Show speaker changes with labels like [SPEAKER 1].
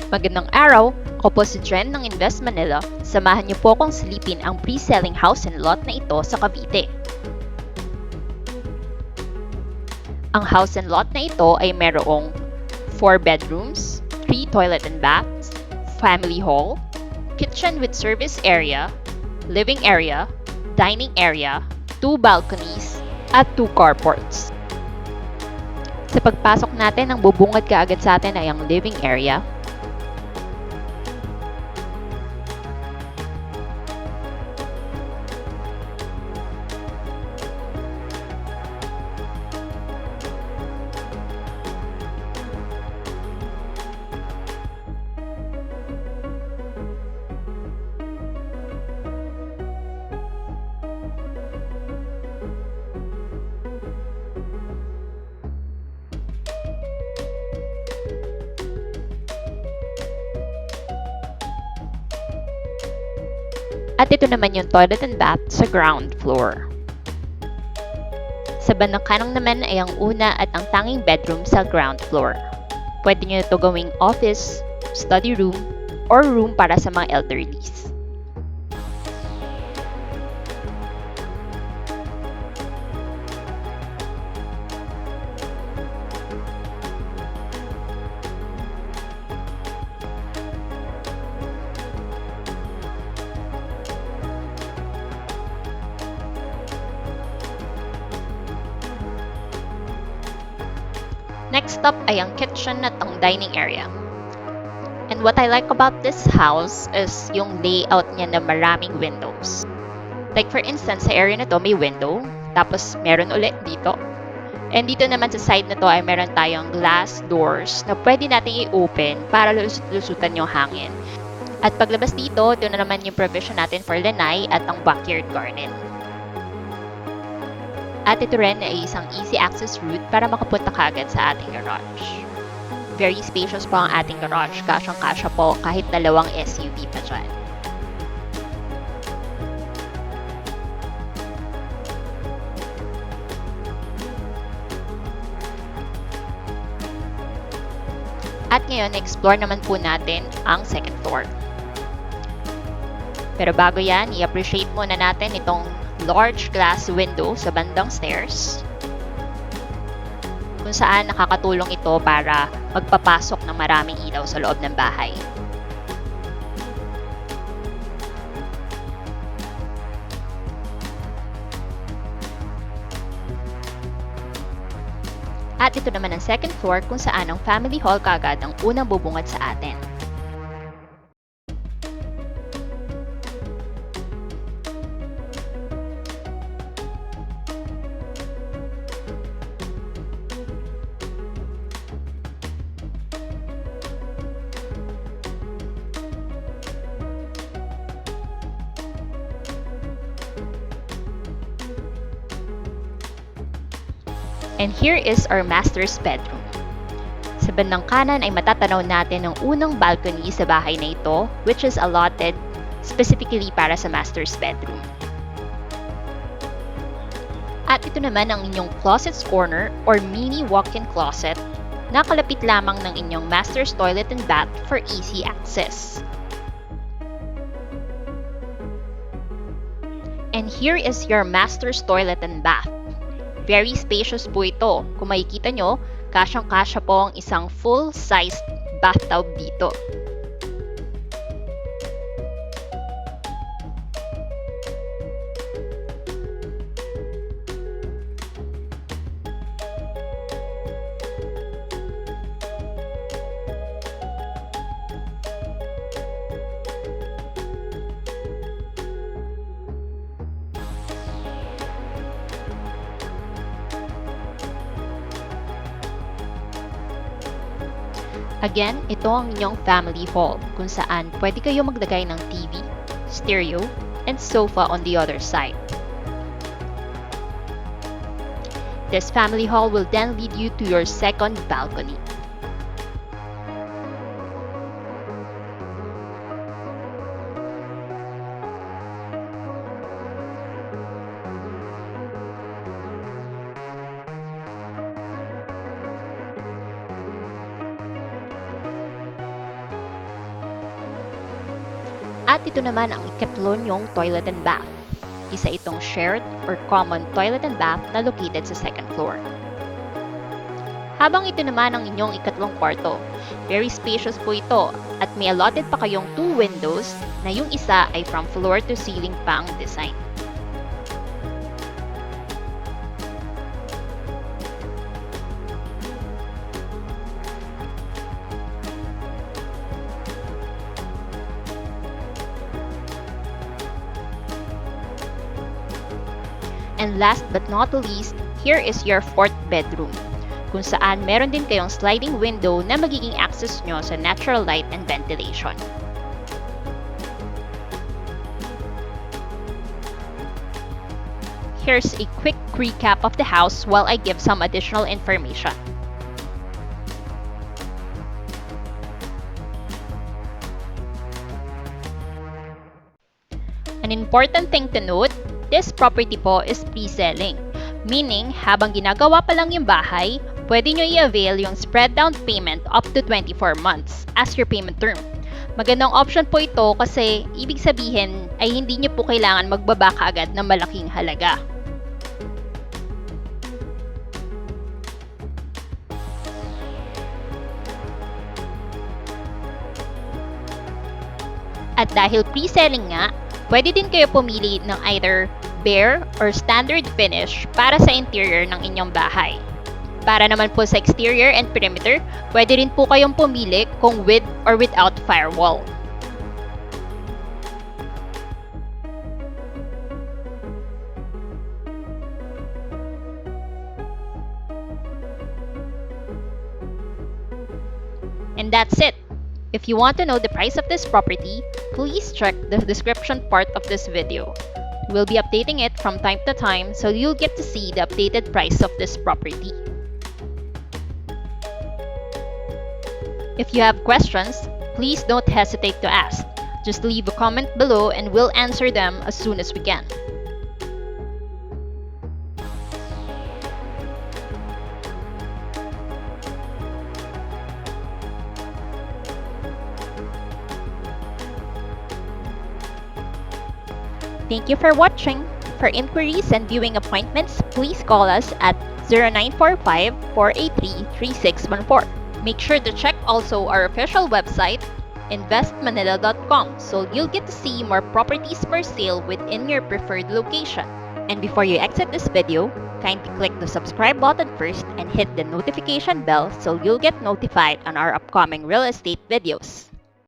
[SPEAKER 1] Magandang araw! Ako po si Jen ng INVESTMNL. Samahan niyo po akong silipin ang pre-selling house and lot na ito sa Cavite. Ang house and lot na ito ay merong 4 bedrooms, 3 toilet and baths, family hall, kitchen with service area, living area, dining area, 2 balconies, at 2 carports. Sa pagpasok natin, ang bubungad kaagad sa atin ay ang living area. At ito naman yung toilet and bath sa ground floor. Sa bandang kanang naman ay ang una at ang tanging bedroom sa ground floor. Pwede nyo ito gawing office, study room, or room para sa mga elderlies. Next up ay ang kitchen at ang dining area. And what I like about this house is yung layout niya na maraming windows. Like for instance, sa area na to may window, tapos meron ulit dito. And dito naman sa side na to ay meron tayong glass doors na pwede natin i-open para lusot-lusutan yung hangin. At paglabas dito, ito na naman yung provision natin for lanai at ang backyard garden. At ito rin ay isang easy access route para makapunta kaagad sa ating garage. Very spacious po ang ating garage, kasyang-kasya po kahit dalawang SUV pa dyan. At ngayon, explore naman po natin ang second floor. Pero bago yan, i-appreciate muna natin itong large glass window sa bandang stairs kung saan nakakatulong ito para magpapasok ng maraming ilaw sa loob ng bahay. At ito naman ang second floor kung saan ang family hall kaagad ang unang bubungad sa atin. And here is our master's bedroom. Sa bandang kanan ay matatanaw natin ang unang balcony sa bahay na ito, which is allotted specifically para sa master's bedroom. At ito naman ang inyong closet's corner or mini walk-in closet na kalapit lamang ng inyong master's toilet and bath for easy access. And here is your master's toilet and bath. Very spacious po ito. Kung makikita nyo, kasyang-kasya po ang isang full-sized bathtub dito. Again, ito ang inyong family hall kung saan pwede kayo maglagay ng TV, stereo, and sofa on the other side. This family hall will then lead you to your second balcony. At ito naman ang ikatlong yung toilet and bath. Isa itong shared or common toilet and bath na located sa second floor. Habang ito naman ang inyong ikatlong kwarto, very spacious po ito at may allotted pa kayong 2 windows na yung isa ay from floor to ceiling pa ang design. And last but not least, here is your 4th bedroom, kung saan meron din kayong sliding window na magiging access nyo sa natural light and ventilation. Here's a quick recap of the house while I give some additional information. An important thing to note, this property po is pre-selling. Meaning, habang ginagawa pa lang yung bahay, pwede nyo i-avail yung spread down payment up to 24 months as your payment term. Magandang option po ito kasi ibig sabihin ay hindi nyo po kailangan magbaba kaagad ng malaking halaga. At dahil pre-selling nga, pwede din kayo pumili ng either bare or standard finish para sa interior ng inyong bahay. Para naman po sa exterior and perimeter, pwede rin po kayong pumili kung with or without firewall. And that's it. If you want to know the price of this property, please check the description part of this video. We'll be updating it from time to time so you'll get to see the updated price of this property. If you have questions, please don't hesitate to ask. Just leave a comment below and we'll answer them as soon as we can. Thank you for watching. For inquiries and viewing appointments, please call us at 0945-483-3614. Make sure to check also our official website, INVESTMNL.com, so you'll get to see more properties for sale within your preferred location. And before you exit this video, kindly click the subscribe button first and hit the notification bell so you'll get notified on our upcoming real estate videos.